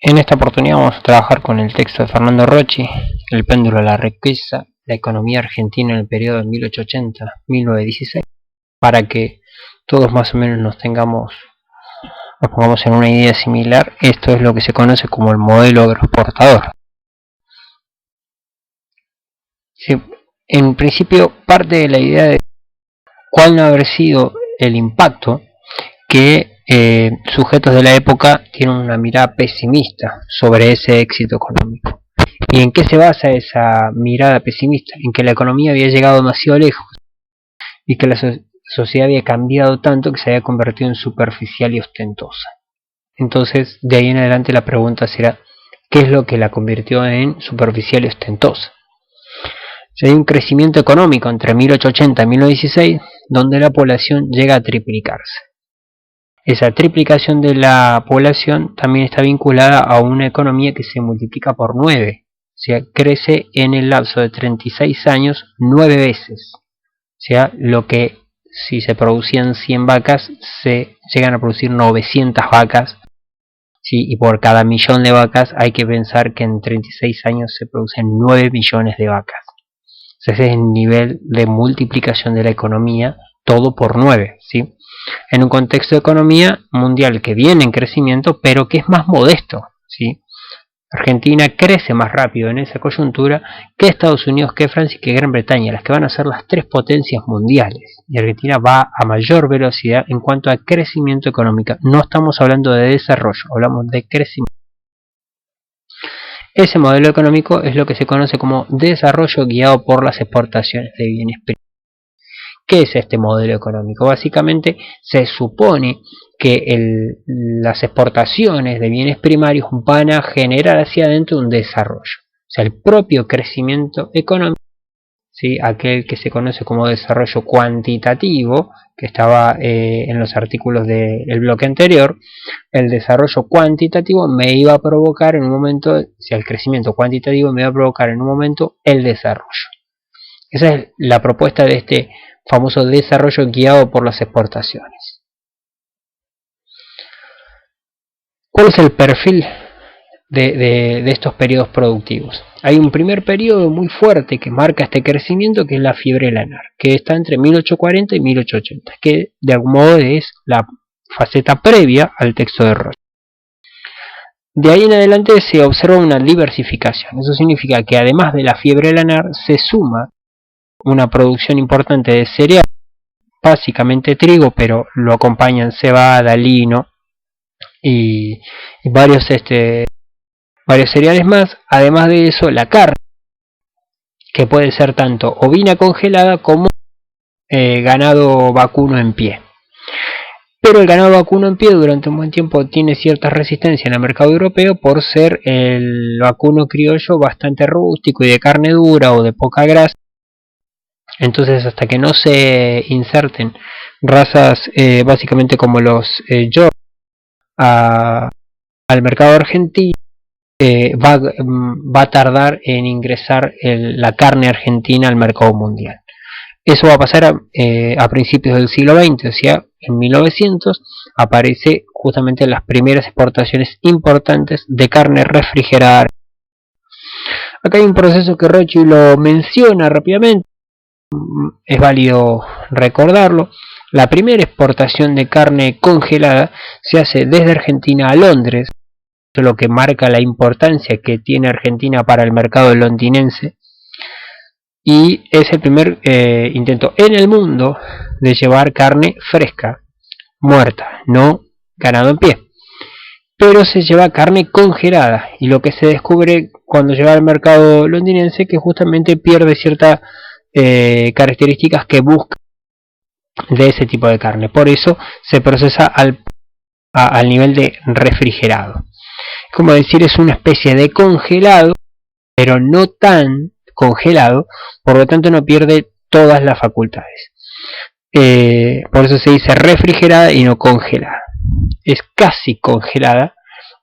En esta oportunidad vamos a trabajar con el texto de Fernando Rocchi, El péndulo de la riqueza, la economía argentina en el periodo de 1880-1916, para que todos más o menos nos pongamos en una idea similar. Esto es lo que se conoce como el modelo agroexportador. Sí, en principio parte de la idea de cuál no haber sido el impacto que sujetos de la época tienen una mirada pesimista sobre ese éxito económico. ¿Y en qué se basa esa mirada pesimista? En que la economía había llegado demasiado lejos y que la sociedad había cambiado tanto que se había convertido en superficial y ostentosa. Entonces, de ahí en adelante la pregunta será, ¿qué es lo que la convirtió en superficial y ostentosa? Si hay un crecimiento económico entre 1880 y 1916, donde la población llega a triplicarse. Esa triplicación de la población también está vinculada a una economía que se multiplica por 9. O sea, crece en el lapso de 36 años 9 veces. O sea, lo que si se producían 100 vacas, se llegan a producir 900 vacas. ¿Sí? Y por cada millón de vacas hay que pensar que en 36 años se producen 9 millones de vacas. Ese es el nivel de multiplicación de la economía, todo por 9, ¿sí? En un contexto de economía mundial que viene en crecimiento, pero que es más modesto, ¿sí? Argentina crece más rápido en esa coyuntura que Estados Unidos, que Francia y que Gran Bretaña, las que van a ser las tres potencias mundiales. Y Argentina va a mayor velocidad en cuanto a crecimiento económico. No estamos hablando de desarrollo, hablamos de crecimiento. Ese modelo económico es lo que se conoce como desarrollo guiado por las exportaciones de bienes primarios. ¿Qué es este modelo económico? Básicamente se supone que las exportaciones de bienes primarios van a generar hacia adentro un desarrollo. O sea, el propio crecimiento económico, ¿sí? Aquel que se conoce como desarrollo cuantitativo, que estaba en los artículos del bloque anterior, el desarrollo cuantitativo me iba a provocar en un momento, o sea, el crecimiento cuantitativo me iba a provocar en un momento el desarrollo. Esa es la propuesta de este famoso desarrollo guiado por las exportaciones. ¿Cuál es el perfil de estos periodos productivos? Hay un primer periodo muy fuerte que marca este crecimiento, que es la fiebre lanar, que está entre 1840 y 1880, que de algún modo es la faceta previa al texto de Rocchi. De ahí en adelante se observa una diversificación. Eso significa que además de la fiebre lanar se suma una producción importante de cereales, básicamente trigo, pero lo acompañan cebada, lino y varios cereales más. Además de eso, la carne, que puede ser tanto ovina congelada como ganado vacuno en pie. Pero el ganado vacuno en pie durante un buen tiempo tiene cierta resistencia en el mercado europeo por ser el vacuno criollo bastante rústico y de carne dura o de poca grasa. Entonces, hasta que no se inserten razas básicamente como los York al mercado argentino, va a tardar en ingresar la carne argentina al mercado mundial. Eso va a pasar a principios del siglo XX, o sea, en 1900 aparece justamente las primeras exportaciones importantes de carne refrigerada. Acá hay un proceso que Rocchi lo menciona rápidamente, es válido recordarlo. La primera exportación de carne congelada se hace desde Argentina a Londres, lo que marca la importancia que tiene Argentina para el mercado londinense, y es el primer intento en el mundo de llevar carne fresca, muerta, no ganado en pie, pero se lleva carne congelada, y lo que se descubre cuando llega al mercado londinense que justamente pierde ciertas características que busca de ese tipo de carne. Por eso se procesa al nivel de refrigerado. Como decir, es una especie de congelado, pero no tan congelado, por lo tanto no pierde todas las facultades. Por eso se dice refrigerada y no congelada. Es casi congelada,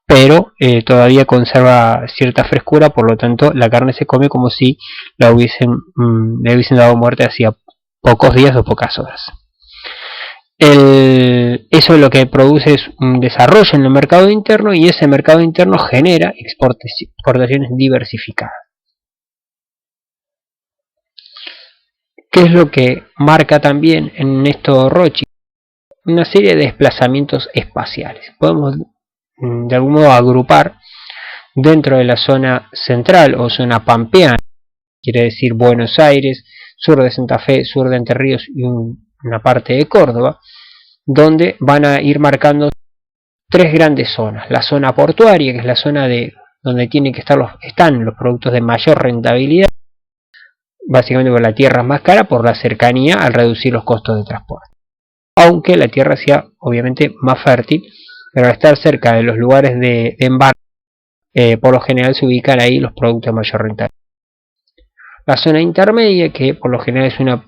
pero todavía conserva cierta frescura, por lo tanto la carne se come como si le hubiesen dado muerte hacía pocos días o pocas horas. eso lo que produce es un desarrollo en el mercado interno, y ese mercado interno genera exportaciones diversificadas. ¿Qué es lo que marca también en esto Rothschild? Una serie de desplazamientos espaciales. Podemos de algún modo agrupar dentro de la zona central o zona pampeana, quiere decir Buenos Aires, sur de Santa Fe, sur de Entre Ríos y una parte de Córdoba, donde van a ir marcando tres grandes zonas. La zona portuaria, que es la zona donde tienen que están los productos de mayor rentabilidad, básicamente porque la tierra es más cara por la cercanía al reducir los costos de transporte. Aunque la tierra sea obviamente más fértil, pero al estar cerca de los lugares de embarque, por lo general se ubican ahí los productos de mayor rentabilidad. La zona intermedia, que por lo general es una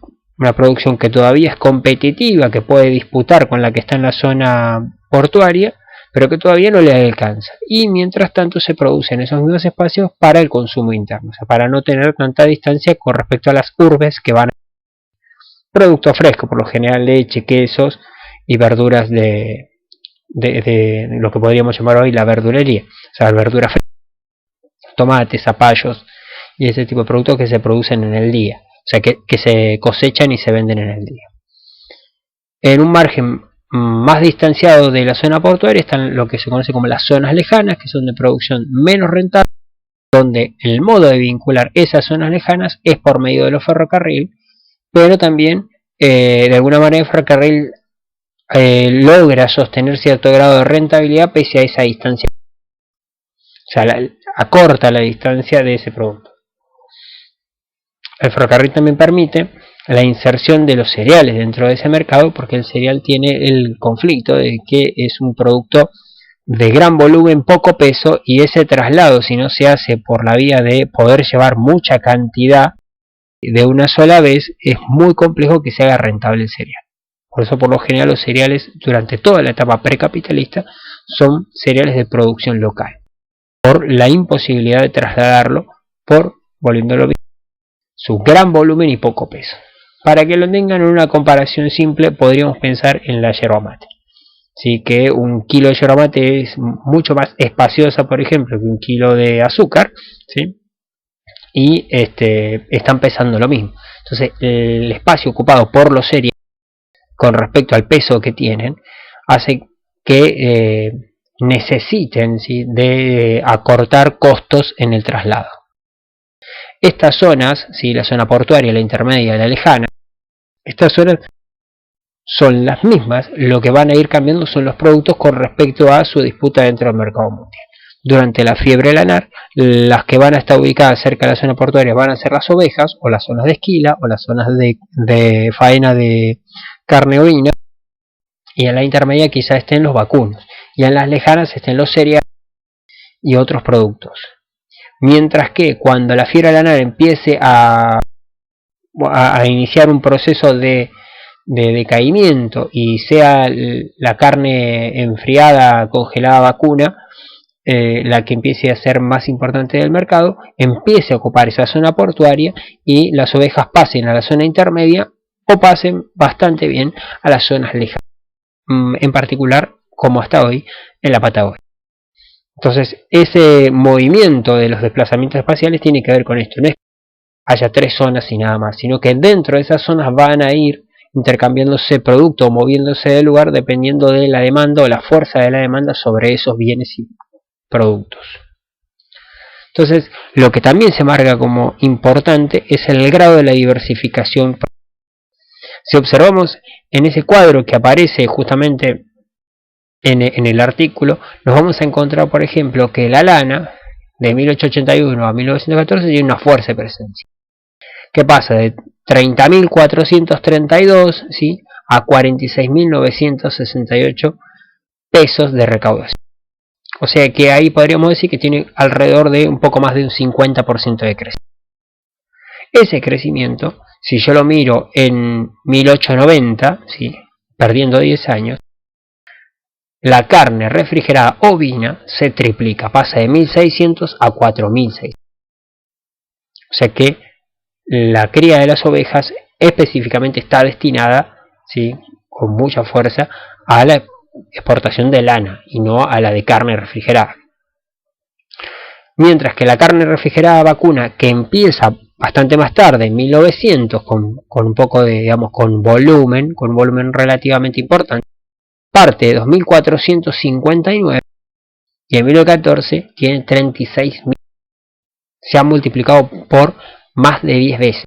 producción que todavía es competitiva, que puede disputar con la que está en la zona portuaria, pero que todavía no le alcanza. Y mientras tanto se producen esos mismos espacios para el consumo interno, o sea, para no tener tanta distancia con respecto a las urbes que van a productos frescos, por lo general leche, quesos y verduras de lo que podríamos llamar hoy la verdulería, o sea, verduras frescas, tomates, zapallos y ese tipo de productos que se producen en el día, o sea, que se cosechan y se venden en el día. En un margen más distanciado de la zona portuaria están lo que se conoce como las zonas lejanas, que son de producción menos rentable, donde el modo de vincular esas zonas lejanas es por medio de los ferrocarriles, pero también de alguna manera el ferrocarril logra sostener cierto grado de rentabilidad pese a esa distancia, o sea, acorta la distancia de ese producto. El ferrocarril también permite la inserción de los cereales dentro de ese mercado, porque el cereal tiene el conflicto de que es un producto de gran volumen, poco peso, y ese traslado, si no se hace por la vía de poder llevar mucha cantidad de una sola vez, es muy complejo que se haga rentable el cereal. Por eso, por lo general, los cereales durante toda la etapa precapitalista son cereales de producción local, por la imposibilidad de trasladarlo, por, volviéndolo bien, su gran volumen y poco peso. Para que lo tengan en una comparación simple, podríamos pensar en la yerba mate. Sí, que un kilo de yerba mate es mucho más espaciosa, por ejemplo, que un kilo de azúcar, ¿sí? Y están pesando lo mismo. Entonces, el espacio ocupado por los cereales con respecto al peso que tienen hace que necesiten, ¿sí?, de acortar costos en el traslado. Estas zonas, ¿sí?, la zona portuaria, la intermedia y la lejana, estas zonas son las mismas, lo que van a ir cambiando son los productos con respecto a su disputa dentro del mercado mundial. Durante la fiebre lanar, las que van a estar ubicadas cerca de la zona portuaria van a ser las ovejas, o las zonas de esquila, o las zonas de faena de carne ovina, y en la intermedia quizá estén los vacunos, y en las lejanas estén los cereales y otros productos. Mientras que cuando la fiebre lanar empiece a iniciar un proceso de decaimiento y sea la carne enfriada, congelada, vacuna, la que empiece a ser más importante del mercado, empiece a ocupar esa zona portuaria y las ovejas pasen a la zona intermedia o pasen bastante bien a las zonas lejanas, en particular, como hasta hoy, en la Patagonia. Entonces, ese movimiento de los desplazamientos espaciales tiene que ver con esto. No es que haya tres zonas y nada más, sino que dentro de esas zonas van a ir intercambiándose producto o moviéndose del lugar dependiendo de la demanda o la fuerza de la demanda sobre esos bienes y productos. Entonces, lo que también se marca como importante es el grado de la diversificación. Si observamos en ese cuadro que aparece justamente en el artículo, nos vamos a encontrar, por ejemplo, que la lana de 1881 a 1914 tiene una fuerte presencia. ¿Qué pasa? De 30.432, ¿sí?, a 46.968 pesos de recaudación. O sea que ahí podríamos decir que tiene alrededor de un poco más de un 50% de crecimiento. Ese crecimiento, si yo lo miro en 1890, ¿sí?, perdiendo 10 años, la carne refrigerada ovina se triplica, pasa de 1.600 a 4.600. O sea que la cría de las ovejas específicamente está destinada, ¿sí?, con mucha fuerza a la exportación de lana y no a la de carne refrigerada. Mientras que la carne refrigerada vacuna, que empieza bastante más tarde, en 1900, con un poco de, digamos, con un volumen relativamente importante, parte de 2.459 y en 1914 tiene 36.000. Se ha multiplicado por más de 10 veces.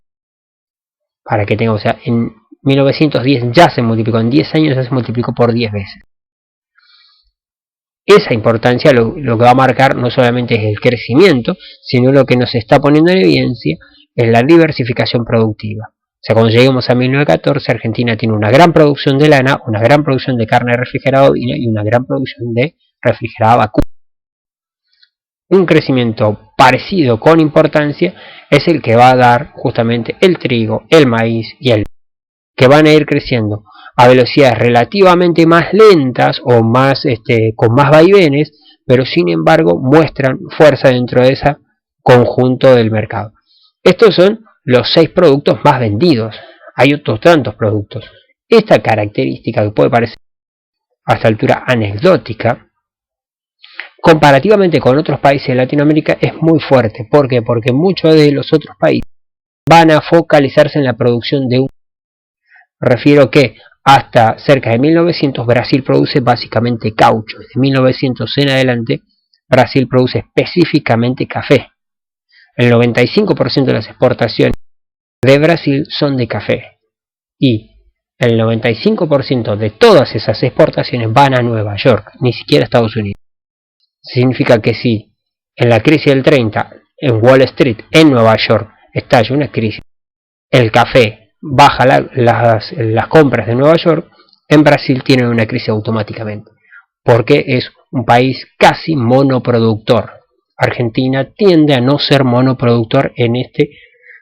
Para que tenga, o sea, en 1910 ya se multiplicó, en 10 años ya se multiplicó por 10 veces. Esa importancia lo que va a marcar no solamente es el crecimiento, sino lo que nos está poniendo en evidencia es la diversificación productiva. O sea, cuando lleguemos a 1914, Argentina tiene una gran producción de lana, una gran producción de carne refrigerada ovina y una gran producción de refrigerada vacuna. Un crecimiento parecido con importancia es el que va a dar justamente el trigo, el maíz y el que van a ir creciendo a velocidades relativamente más lentas o más con más vaivenes, pero sin embargo muestran fuerza dentro de ese conjunto del mercado. Estos son los 6 productos más vendidos. Hay otros tantos productos. Esta característica, que puede parecer a esta altura anecdótica, comparativamente con otros países de Latinoamérica es muy fuerte. ¿Por qué? Porque muchos de los otros países van a focalizarse en la producción de un... Refiero que hasta cerca de 1900 Brasil produce básicamente caucho. Desde 1900 en adelante Brasil produce específicamente café. El 95% de las exportaciones de Brasil son de café. Y el 95% de todas esas exportaciones van a Nueva York, ni siquiera a Estados Unidos. Significa que si en la crisis del 30 en Wall Street, en Nueva York, estalla una crisis, el café baja las compras de Nueva York, en Brasil tienen una crisis automáticamente, porque es un país casi monoproductor. Argentina tiende a no ser monoproductor en este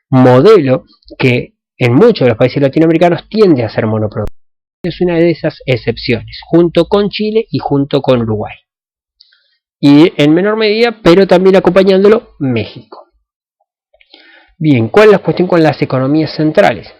modelo que en muchos de los países latinoamericanos tiende a ser monoproductor. Es una de esas excepciones, junto con Chile y junto con Uruguay. Y en menor medida, pero también acompañándolo, México. Bien, ¿cuál es la cuestión con las economías centrales?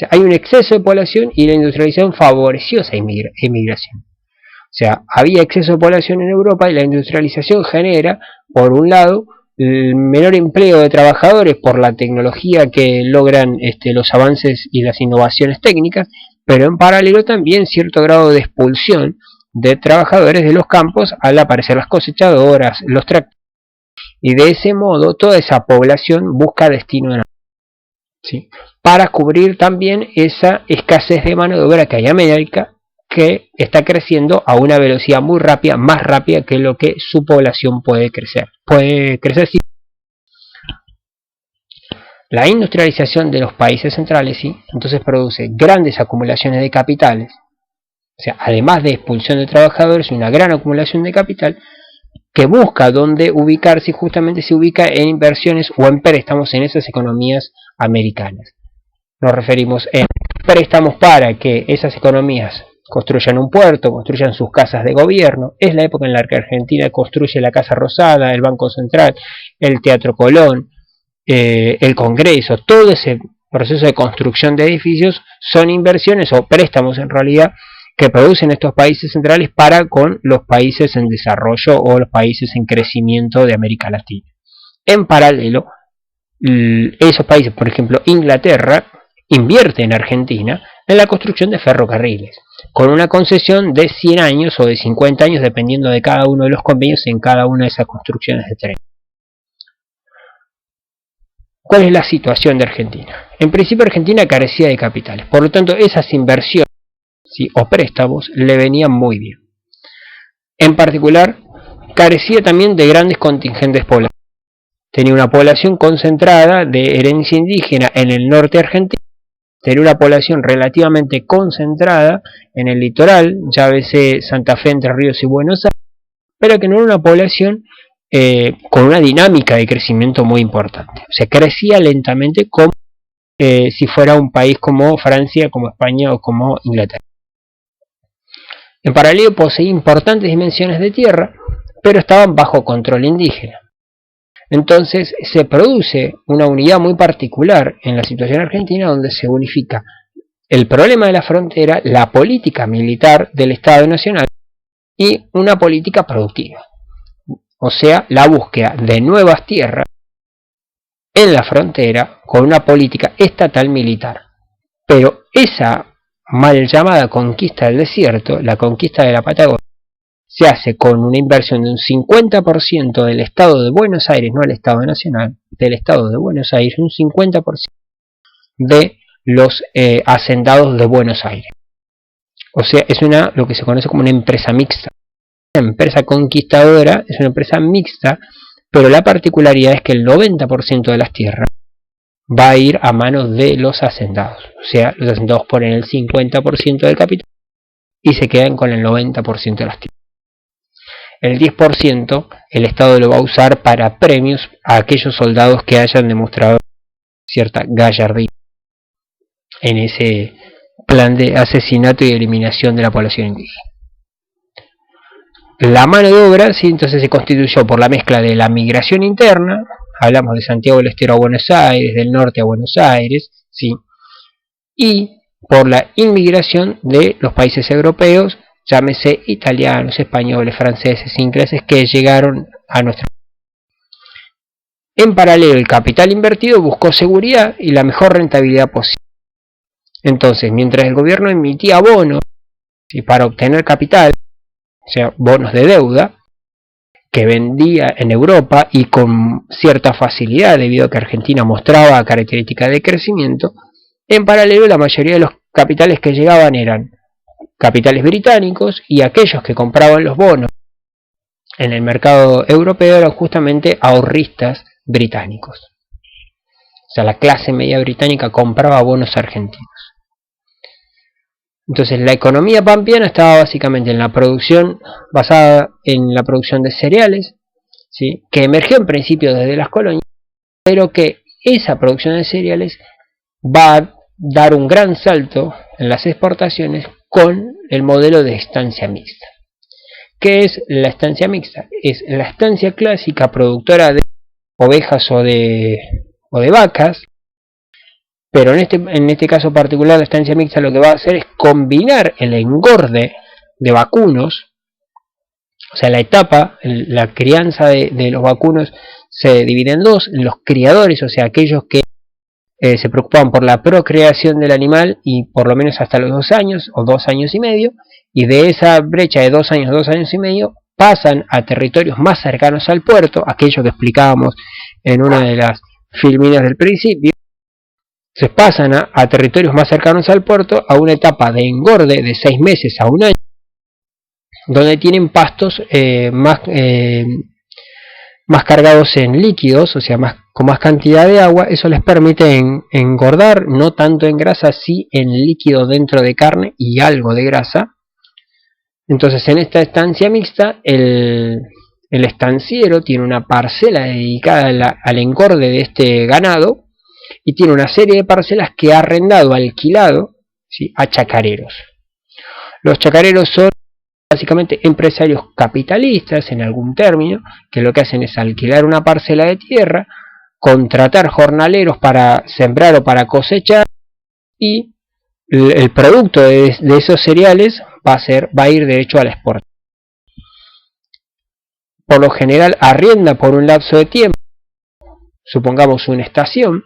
Hay un exceso de población y la industrialización favoreció esa emigración. O sea, había exceso de población en Europa y la industrialización genera, por un lado, el menor empleo de trabajadores por la tecnología que logran los avances y las innovaciones técnicas, pero en paralelo también cierto grado de expulsión de trabajadores de los campos al aparecer las cosechadoras, los tractores, y de ese modo toda esa población busca destino en ¿sí? Para cubrir también esa escasez de mano de obra que hay en América, que está creciendo a una velocidad muy rápida, más rápida que lo que su población puede crecer. Sí. La industrialización de los países centrales, sí, entonces produce grandes acumulaciones de capitales, o sea, además de expulsión de trabajadores, una gran acumulación de capital que busca dónde ubicarse y justamente se ubica en inversiones o en préstamos en esas economías americanas. Nos referimos en préstamos para que esas economías construyan un puerto, construyan sus casas de gobierno. Es la época en la que Argentina construye la Casa Rosada, el Banco Central, el Teatro Colón, el Congreso. Todo ese proceso de construcción de edificios son inversiones o préstamos en realidad que producen estos países centrales para con los países en desarrollo o los países en crecimiento de América Latina. En paralelo, esos países, por ejemplo Inglaterra, invierte en Argentina en la construcción de ferrocarriles, con una concesión de 100 años o de 50 años, dependiendo de cada uno de los convenios en cada una de esas construcciones de tren. ¿Cuál es la situación de Argentina? En principio Argentina carecía de capitales, por lo tanto esas inversiones, ¿sí?, o préstamos le venían muy bien. En particular, carecía también de grandes contingentes poblacionales. Tenía una población concentrada de herencia indígena en el norte argentino, tenía una población relativamente concentrada en el litoral, llámese Santa Fe, Entre Ríos y Buenos Aires, pero que no era una población con una dinámica de crecimiento muy importante. O sea, crecía lentamente como si fuera un país como Francia, como España o como Inglaterra. En paralelo poseía importantes dimensiones de tierra, pero estaban bajo control indígena. Entonces se produce una unidad muy particular en la situación argentina donde se unifica el problema de la frontera, la política militar del Estado Nacional y una política productiva. O sea, la búsqueda de nuevas tierras en la frontera con una política estatal militar. Pero esa mal llamada conquista del desierto, la conquista de la Patagonia, se hace con una inversión de un 50% del Estado de Buenos Aires, no el Estado Nacional, del Estado de Buenos Aires, un 50% de los hacendados de Buenos Aires. O sea, es lo que se conoce como una empresa mixta. Una empresa conquistadora es una empresa mixta, pero la particularidad es que el 90% de las tierras va a ir a manos de los hacendados. O sea, los hacendados ponen el 50% del capital y se quedan con el 90% de las tierras. El 10% el Estado lo va a usar para premios a aquellos soldados que hayan demostrado cierta gallardía en ese plan de asesinato y eliminación de la población indígena. La mano de obra, ¿sí? Entonces se constituyó por la mezcla de la migración interna, hablamos de Santiago del Estero a Buenos Aires, del norte a Buenos Aires, ¿sí? Y por la inmigración de los países europeos, llámese italianos, españoles, franceses, ingleses, que llegaron a nuestro país. En paralelo, el capital invertido buscó seguridad y la mejor rentabilidad posible. Entonces, mientras el gobierno emitía bonos, ¿sí?, para obtener capital, o sea, bonos de deuda, que vendía en Europa y con cierta facilidad debido a que Argentina mostraba características de crecimiento, en paralelo la mayoría de los capitales que llegaban eran capitales británicos y aquellos que compraban los bonos en el mercado europeo eran justamente ahorristas británicos. O sea, la clase media británica compraba bonos argentinos. Entonces la economía pampeana estaba básicamente en la producción, basada en la producción de cereales, ¿sí?, que emergió en principio desde las colonias, pero que esa producción de cereales va a dar un gran salto en las exportaciones con el modelo de estancia mixta. ¿Qué es la estancia mixta? Es la estancia clásica productora de ovejas o de vacas, pero en este caso particular la estancia mixta lo que va a hacer es combinar el engorde de vacunos, o sea, la etapa, la crianza de los vacunos se divide en dos: los criadores, o sea, aquellos que se preocupaban por la procreación del animal y por lo menos hasta los 2 años o 2 años y medio, y de esa brecha de 2 años, 2 años y medio, pasan a territorios más cercanos al puerto, aquello que explicábamos en una de las filminas del principio. Se pasan a territorios más cercanos al puerto, a una etapa de engorde de 6 meses a 1 año, donde tienen pastos más cargados en líquidos, o sea, con más cantidad de agua. Eso les permite engordar, no tanto en grasa, sí en líquido dentro de carne y algo de grasa. Entonces, en esta estancia mixta, el estanciero tiene una parcela dedicada al engorde de este ganado, y tiene una serie de parcelas que ha arrendado, alquilado, ¿sí?, a chacareros. Los chacareros son básicamente empresarios capitalistas en algún término, que lo que hacen es alquilar una parcela de tierra, contratar jornaleros para sembrar o para cosechar, y el producto de esos cereales va a ir derecho a la exportación. Por lo general arrienda por un lapso de tiempo, supongamos una estación,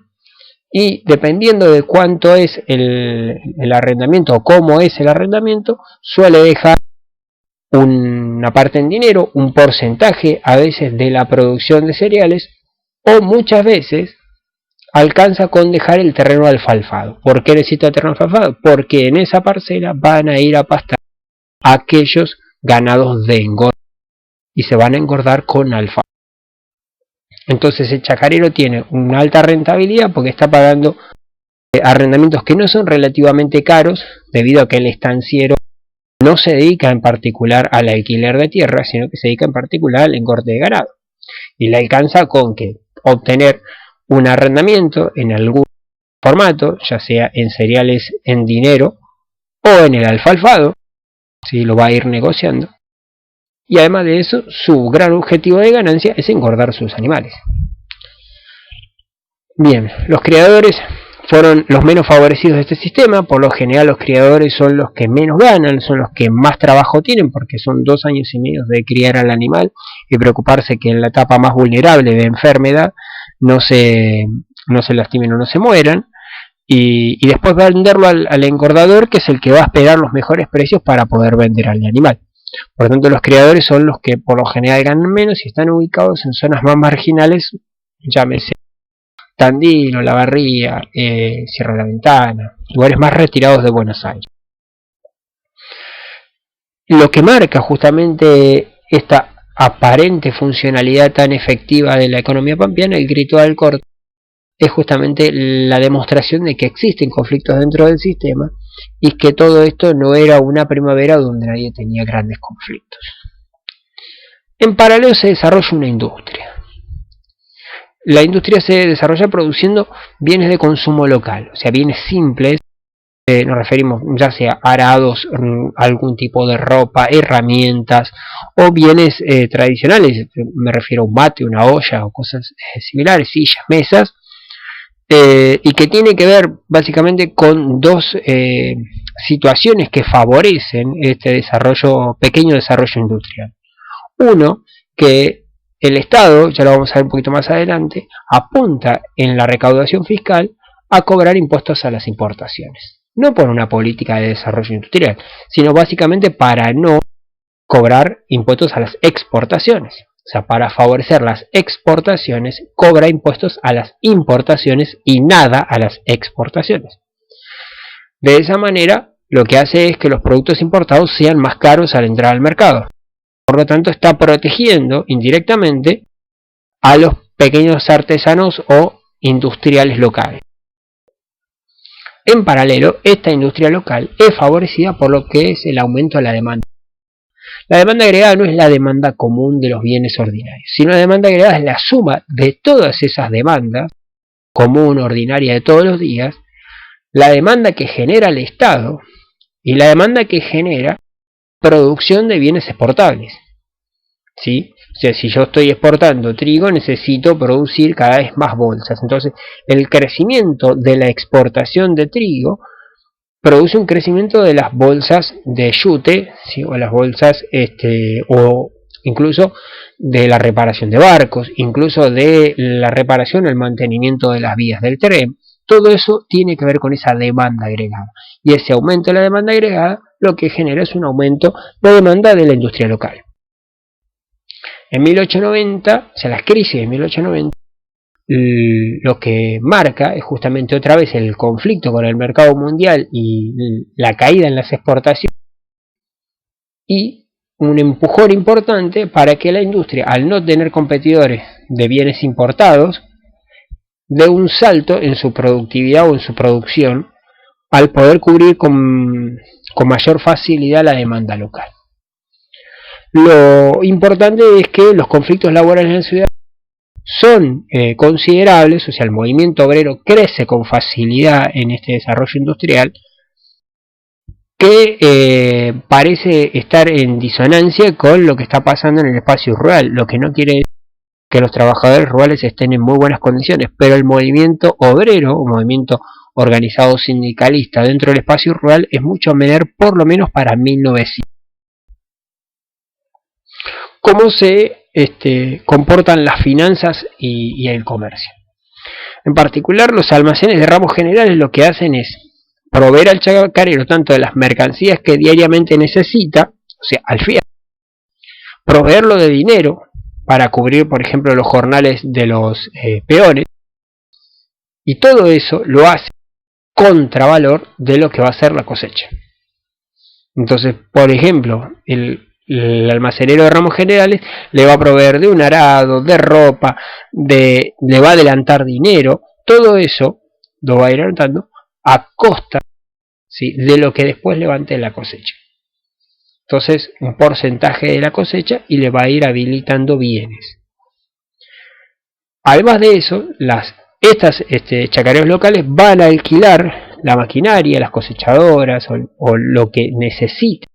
y dependiendo de cuánto es el arrendamiento o cómo es el arrendamiento, suele dejar una parte en dinero, un porcentaje a veces de la producción de cereales, o muchas veces alcanza con dejar el terreno alfalfado. ¿Por qué necesita terreno alfalfado? Porque en esa parcela van a ir a pastar aquellos ganados de engorde y se van a engordar con alfalfa. Entonces el chacarero tiene una alta rentabilidad porque está pagando arrendamientos que no son relativamente caros, debido a que el estanciero no se dedica en particular al alquiler de tierra, sino que se dedica en particular al engorde de ganado. Y le alcanza con que obtener un arrendamiento en algún formato, ya sea en cereales en dinero o en el alfalfado, si lo va a ir negociando. Y además de eso, su gran objetivo de ganancia es engordar sus animales. Bien, los criadores fueron los menos favorecidos de este sistema. Por lo general los criadores son los que menos ganan, son los que más trabajo tienen, porque son 2 años y medio de criar al animal y preocuparse que en la etapa más vulnerable de enfermedad no se lastimen o no se mueran, y después venderlo al engordador, que es el que va a esperar los mejores precios para poder vender al animal. Por lo tanto, los criadores son los que por lo general ganan menos y están ubicados en zonas más marginales, llámese Tandil, Olavarría, Sierra de la Ventana, lugares más retirados de Buenos Aires. Lo que marca justamente esta aparente funcionalidad tan efectiva de la economía pampeana, el grito del corte, es justamente la demostración de que existen conflictos dentro del sistema y que todo esto no era una primavera donde nadie tenía grandes conflictos. En paralelo se desarrolla una industria. La industria se desarrolla produciendo bienes de consumo local, o sea, bienes simples, nos referimos ya sea arados, algún tipo de ropa, herramientas, o bienes tradicionales, me refiero a un mate, una olla o cosas similares, sillas, mesas, y que tiene que ver básicamente con dos situaciones que favorecen este pequeño desarrollo industrial. Uno, que el Estado, ya lo vamos a ver un poquito más adelante, apunta en la recaudación fiscal a cobrar impuestos a las importaciones. No por una política de desarrollo industrial, sino básicamente para no cobrar impuestos a las exportaciones. O sea, para favorecer las exportaciones, cobra impuestos a las importaciones y nada a las exportaciones. De esa manera, lo que hace es que los productos importados sean más caros al entrar al mercado. Por lo tanto, está protegiendo indirectamente a los pequeños artesanos o industriales locales. En paralelo, esta industria local es favorecida por lo que es el aumento de la demanda. La demanda agregada no es la demanda común de los bienes ordinarios, sino la demanda agregada es la suma de todas esas demandas, común, ordinaria de todos los días, la demanda que genera el Estado y la demanda que genera producción de bienes exportables. ¿Sí? O sea, si yo estoy exportando trigo, necesito producir cada vez más bolsas. Entonces, el crecimiento de la exportación de trigo produce un crecimiento de las bolsas de yute, ¿sí? O las bolsas, o incluso de la reparación de barcos, incluso de la reparación, el mantenimiento de las vías del tren. Todo eso tiene que ver con esa demanda agregada. Y ese aumento de la demanda agregada lo que genera es un aumento de demanda de la industria local. En 1890, o sea, las crisis de 1890, lo que marca es justamente otra vez el conflicto con el mercado mundial y la caída en las exportaciones y un empujón importante para que la industria, al no tener competidores de bienes importados, dé un salto en su productividad o en su producción al poder cubrir con mayor facilidad la demanda local. Lo importante es que los conflictos laborales en la ciudad son considerables, o sea, el movimiento obrero crece con facilidad en este desarrollo industrial que parece estar en disonancia con lo que está pasando en el espacio rural, lo que no quiere decir que los trabajadores rurales estén en muy buenas condiciones, pero el movimiento obrero, o movimiento organizado sindicalista dentro del espacio rural es mucho menor, por lo menos para 1900. ¿Cómo se comportan las finanzas y el comercio? En particular, los almacenes de ramos generales lo que hacen es proveer al chacarero tanto de las mercancías que diariamente necesita, o sea, al fiel, proveerlo de dinero para cubrir, por ejemplo, los jornales de los peones, y todo eso lo hace contravalor de lo que va a ser la cosecha. Entonces, por ejemplo, el almacenero de ramos generales le va a proveer de un arado, de ropa, le va a adelantar dinero, todo eso lo va a ir adelantando a costa, ¿sí?, de lo que después levante la cosecha. Entonces, un porcentaje de la cosecha y le va a ir habilitando bienes. Además de eso, estas chacareros locales van a alquilar la maquinaria, las cosechadoras o lo que necesiten.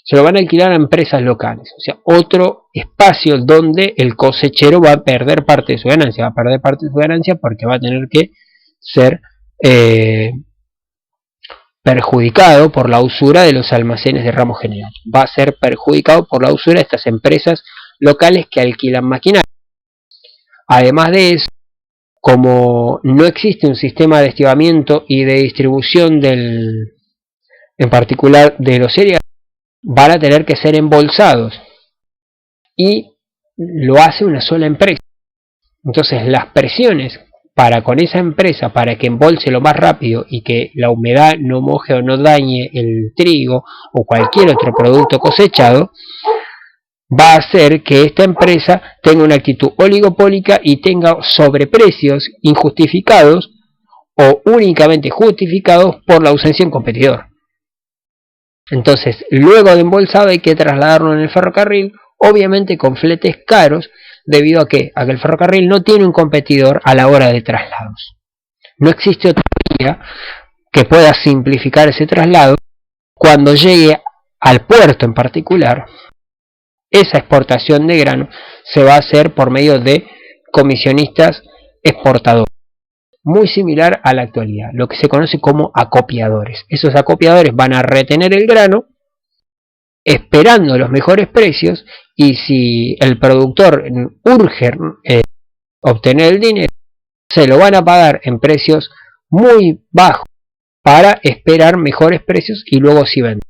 Se lo van a alquilar a empresas locales, o sea, otro espacio donde el cosechero va a perder parte de su ganancia, porque va a tener que ser perjudicado por la usura de los almacenes de ramo general. Va a ser perjudicado por la usura de estas empresas locales que alquilan maquinaria. Además de eso, como no existe un sistema de estibamiento y de distribución en particular de los cereales, van a tener que ser embolsados y lo hace una sola empresa. Entonces las presiones para con esa empresa para que embolse lo más rápido y que la humedad no moje o no dañe el trigo o cualquier otro producto cosechado, va a hacer que esta empresa tenga una actitud oligopólica y tenga sobreprecios injustificados o únicamente justificados por la ausencia de un competidor. Entonces, luego de embolsado hay que trasladarlo en el ferrocarril, obviamente con fletes caros, debido a que el ferrocarril no tiene un competidor a la hora de traslados. No existe otra vía que pueda simplificar ese traslado. Cuando llegue al puerto en particular, esa exportación de grano se va a hacer por medio de comisionistas exportadores, muy similar a la actualidad, lo que se conoce como acopiadores. Esos acopiadores van a retener el grano esperando los mejores precios, y si el productor urge obtener el dinero, se lo van a pagar en precios muy bajos para esperar mejores precios y luego sí venden.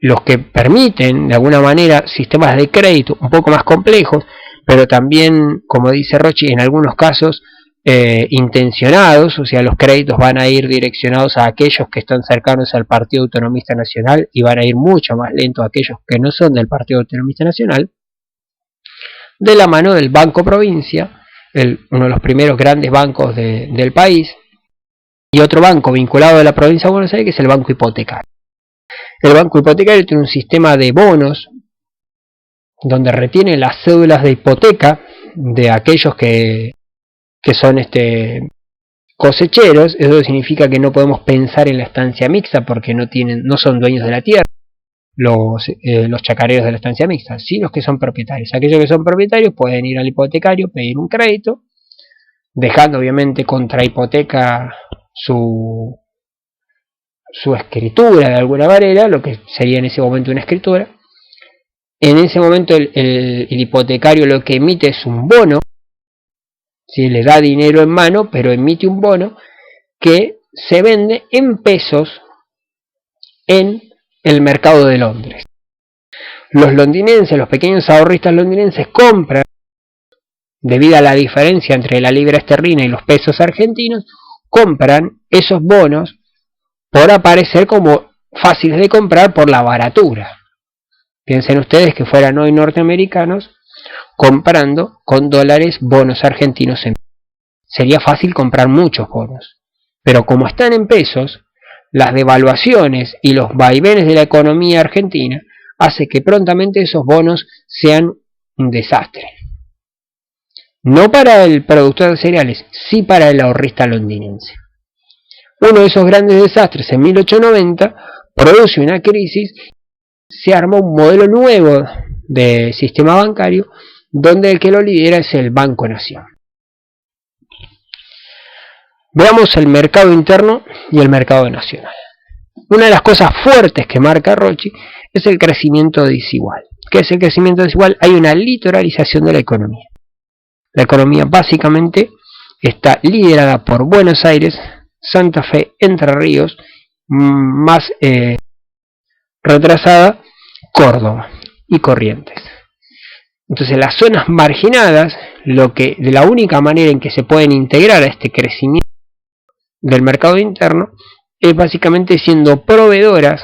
Los que permiten de alguna manera sistemas de crédito un poco más complejos, pero también, como dice Rocci, en algunos casos intencionados, o sea, los créditos van a ir direccionados a aquellos que están cercanos al Partido Autonomista Nacional y van a ir mucho más lentos a aquellos que no son del Partido Autonomista Nacional, de la mano del Banco Provincia, uno de los primeros grandes bancos del país, y otro banco vinculado a la provincia de Buenos Aires, que es el Banco Hipotecario. El Banco Hipotecario tiene un sistema de bonos donde retiene las cédulas de hipoteca de aquellos que son cosecheros. Eso significa que no podemos pensar en la estancia mixta porque no son dueños de la tierra los chacareros de la estancia mixta, sí los que son propietarios. Aquellos que son propietarios pueden ir al hipotecario, pedir un crédito, dejando obviamente contra hipoteca su escritura de alguna manera, lo que sería en ese momento una escritura. En ese momento el hipotecario lo que emite es un bono, ¿sí? Le da dinero en mano, pero emite un bono que se vende en pesos en el mercado de Londres. Los londinenses, los pequeños ahorristas londinenses compran, debido a la diferencia entre la libra esterlina y los pesos argentinos, compran esos bonos por aparecer como fáciles de comprar por la baratura. Piensen ustedes que fueran hoy norteamericanos comprando con dólares bonos argentinos. Sería fácil comprar muchos bonos, pero como están en pesos, las devaluaciones y los vaivenes de la economía argentina hace que prontamente esos bonos sean un desastre. No para el productor de cereales, sí para el ahorrista londinense. Uno de esos grandes desastres en 1890 produce una crisis, se arma un modelo nuevo de sistema bancario donde el que lo lidera es el Banco Nación. Veamos el mercado interno y el mercado nacional. Una de las cosas fuertes que marca Rocci es el crecimiento desigual. ¿Qué es el crecimiento desigual? Hay una litoralización de la economía. La economía básicamente está liderada por Buenos Aires, Santa Fe, Entre Ríos, más retrasada Córdoba y Corrientes. Entonces las zonas marginadas, de la única manera en que se pueden integrar a este crecimiento del mercado interno es básicamente siendo proveedoras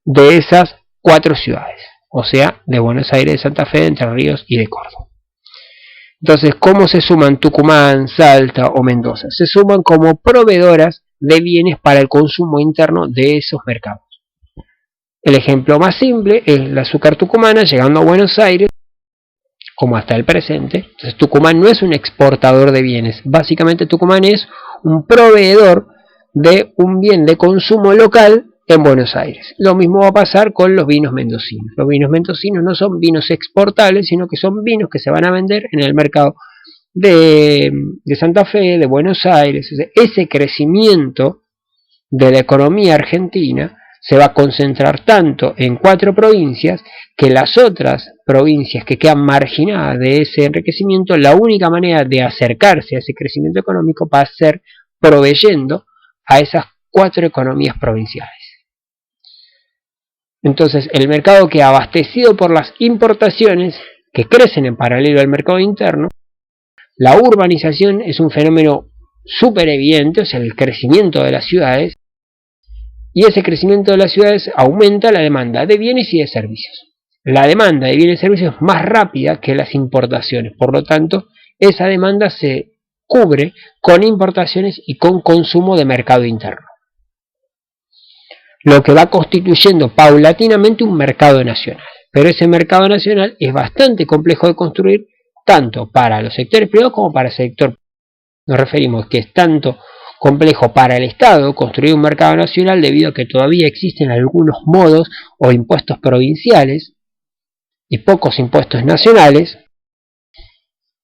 de esas 4 ciudades, o sea, de Buenos Aires, de Santa Fe, de Entre Ríos y de Córdoba. Entonces, ¿cómo se suman Tucumán, Salta o Mendoza? Se suman como proveedoras de bienes para el consumo interno de esos mercados. El ejemplo más simple es el azúcar tucumana llegando a Buenos Aires, como hasta el presente. Entonces Tucumán no es un exportador de bienes, básicamente Tucumán es un proveedor de un bien de consumo local en Buenos Aires. Lo mismo va a pasar con los vinos mendocinos. Los vinos mendocinos no son vinos exportables, sino que son vinos que se van a vender en el mercado de Santa Fe, de Buenos Aires. Ese crecimiento de la economía argentina se va a concentrar tanto en 4 provincias que las otras provincias que quedan marginadas de ese enriquecimiento, la única manera de acercarse a ese crecimiento económico va a ser proveyendo a esas 4 economías provinciales. Entonces el mercado queda abastecido por las importaciones que crecen en paralelo al mercado interno. La urbanización es un fenómeno súper evidente, o sea, el crecimiento de las ciudades, y ese crecimiento de las ciudades aumenta la demanda de bienes y de servicios. La demanda de bienes y servicios es más rápida que las importaciones, por lo tanto, esa demanda se cubre con importaciones y con consumo de mercado interno, lo que va constituyendo paulatinamente un mercado nacional. Pero ese mercado nacional es bastante complejo de construir, tanto para los sectores privados como para el sector público. Nos referimos que es tanto complejo para el Estado construir un mercado nacional debido a que todavía existen algunos modos o impuestos provinciales y pocos impuestos nacionales,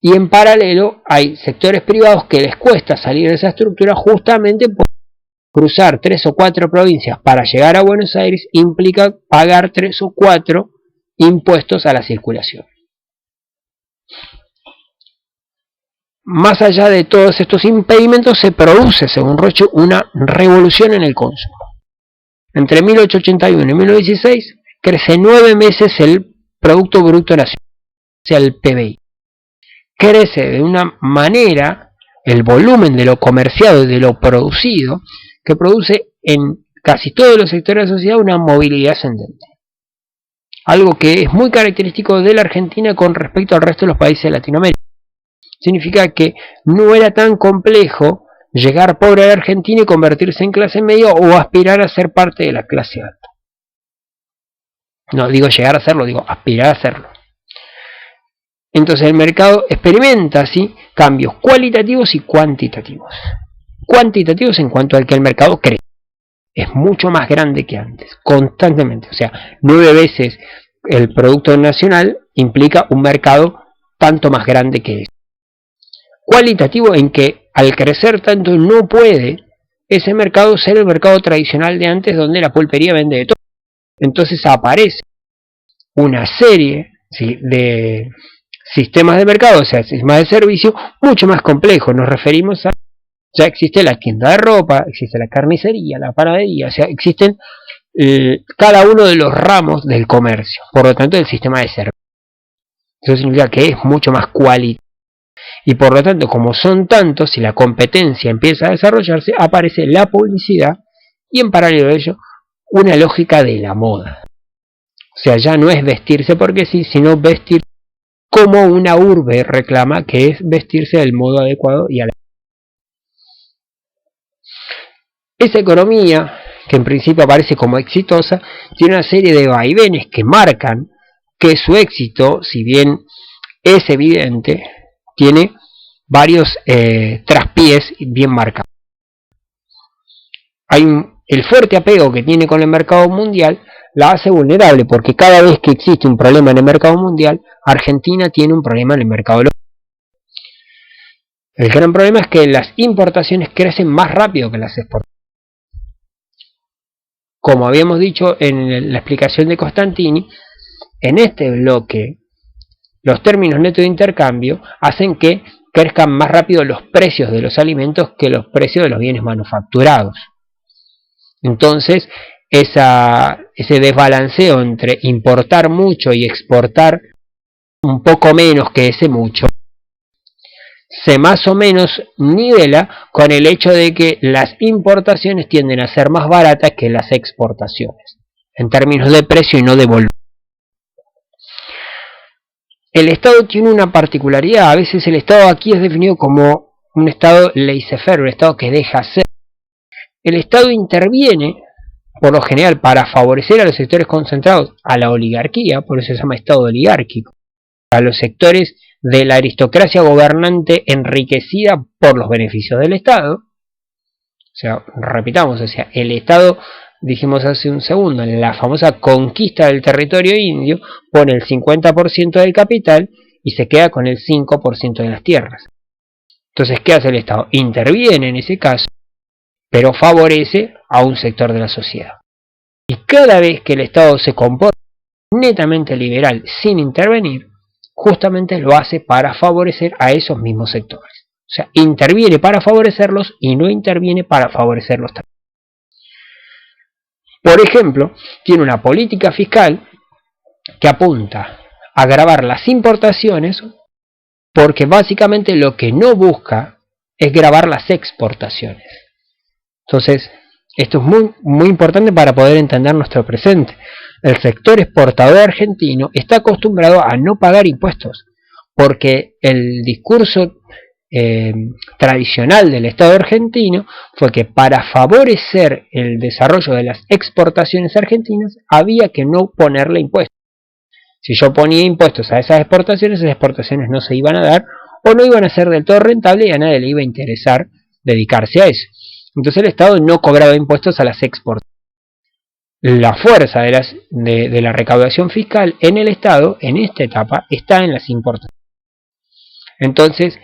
y en paralelo hay sectores privados que les cuesta salir de esa estructura justamente por cruzar 3 o 4 provincias para llegar a Buenos Aires implica pagar 3 o 4 impuestos a la circulación. Más allá de todos estos impedimentos se produce, según Roche, una revolución en el consumo. Entre 1881 y 1916 crece 9 meses el Producto Bruto Nacional, o sea, el PBI. Crece de una manera el volumen de lo comerciado y de lo producido que produce en casi todos los sectores de la sociedad una movilidad ascendente. Algo que es muy característico de la Argentina con respecto al resto de los países de Latinoamérica. Significa que no era tan complejo llegar pobre a la Argentina y convertirse en clase media o aspirar a ser parte de la clase alta. No digo llegar a hacerlo, digo aspirar a hacerlo. Entonces el mercado experimenta así cambios cualitativos y cuantitativos. Cuantitativos en cuanto al que el mercado crece. Es mucho más grande que antes, constantemente. O sea, 9 veces el Producto Nacional implica un mercado tanto más grande que ese. Cualitativo en que al crecer tanto no puede ese mercado ser el mercado tradicional de antes donde la pulpería vende de todo. Entonces aparece una serie, ¿sí?, de sistemas de mercado, o sea, sistemas de servicio mucho más complejos. Nos referimos a, ya existe la tienda de ropa, existe la carnicería, la panadería, o sea, existen cada uno de los ramos del comercio, por lo tanto el sistema de servicio. Eso significa que es mucho más cualitativo. Y por lo tanto, como son tantos, si la competencia empieza a desarrollarse, aparece la publicidad y en paralelo a ello, una lógica de la moda. O sea, ya no es vestirse porque sí, sino vestir como una urbe reclama, que es vestirse del modo adecuado y a la... Esa economía, que en principio aparece como exitosa, tiene una serie de vaivenes que marcan que su éxito, si bien es evidente, tiene varios traspiés bien marcados. El fuerte apego que tiene con el mercado mundial la hace vulnerable, porque cada vez que existe un problema en el mercado mundial, Argentina tiene un problema en el mercado local. El gran problema es que las importaciones crecen más rápido que las exportaciones. Como habíamos dicho en la explicación de Costantini, en este bloque los términos netos de intercambio hacen que crezcan más rápido los precios de los alimentos que los precios de los bienes manufacturados. Entonces, ese desbalanceo entre importar mucho y exportar un poco menos que ese mucho, se más o menos nivela con el hecho de que las importaciones tienden a ser más baratas que las exportaciones, en términos de precio y no de volumen. El Estado tiene una particularidad. A veces el Estado aquí es definido como un Estado laissez-faire, un Estado que deja ser. El Estado interviene, por lo general, para favorecer a los sectores concentrados, a la oligarquía, por eso se llama Estado oligárquico, a los sectores de la aristocracia gobernante enriquecida por los beneficios del Estado. O sea, repitamos, o sea, el Estado, dijimos hace un segundo, en la famosa conquista del territorio indio, pone el 50% del capital y se queda con el 5% de las tierras. Entonces, ¿qué hace el Estado? Interviene en ese caso, pero favorece a un sector de la sociedad. Y cada vez que el Estado se comporta netamente liberal sin intervenir, justamente lo hace para favorecer a esos mismos sectores. O sea, interviene para favorecerlos y no interviene para favorecerlos también. Por ejemplo, tiene una política fiscal que apunta a gravar las importaciones, porque básicamente lo que no busca es gravar las exportaciones. Entonces, esto es muy importante para poder entender nuestro presente. El sector exportador argentino está acostumbrado a no pagar impuestos, porque el discurso tradicional del Estado argentino fue que para favorecer el desarrollo de las exportaciones argentinas había que no ponerle impuestos. Si yo ponía impuestos a esas exportaciones no se iban a dar o no iban a ser del todo rentables y a nadie le iba a interesar dedicarse a eso. Entonces el Estado no cobraba impuestos a las exportaciones. La fuerza de la recaudación fiscal en el Estado, en esta etapa, está en las importaciones. Entonces,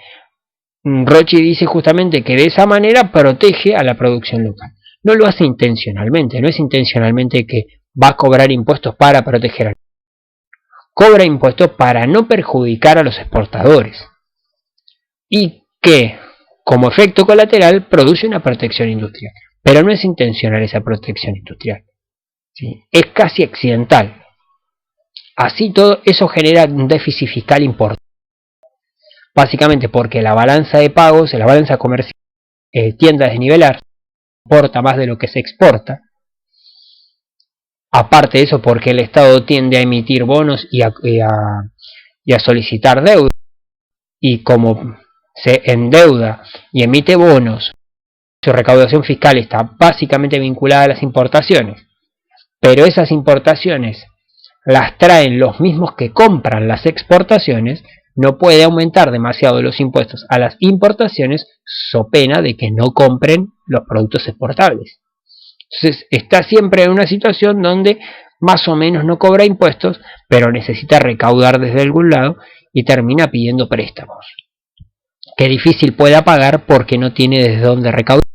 Rocci dice justamente que de esa manera protege a la producción local. No lo hace intencionalmente, no es intencionalmente que va a cobrar impuestos para proteger al cobra impuestos para no perjudicar a los exportadores y que como efecto colateral produce una protección industrial, pero no es intencional esa protección industrial, ¿sí? Es casi accidental. Así todo eso genera un déficit fiscal importante, básicamente porque la balanza de pagos, la balanza comercial tiende a desnivelar, importa más de lo que se exporta. Aparte de eso, porque el Estado tiende a emitir bonos y a solicitar deuda, y como se endeuda y emite bonos, su recaudación fiscal está básicamente vinculada a las importaciones, pero esas importaciones las traen los mismos que compran las exportaciones, no puede aumentar demasiado los impuestos a las importaciones so pena de que no compren los productos exportables. Entonces está siempre en una situación donde más o menos no cobra impuestos, pero necesita recaudar desde algún lado y termina pidiendo préstamos, que difícil pueda pagar porque no tiene desde dónde recaudar.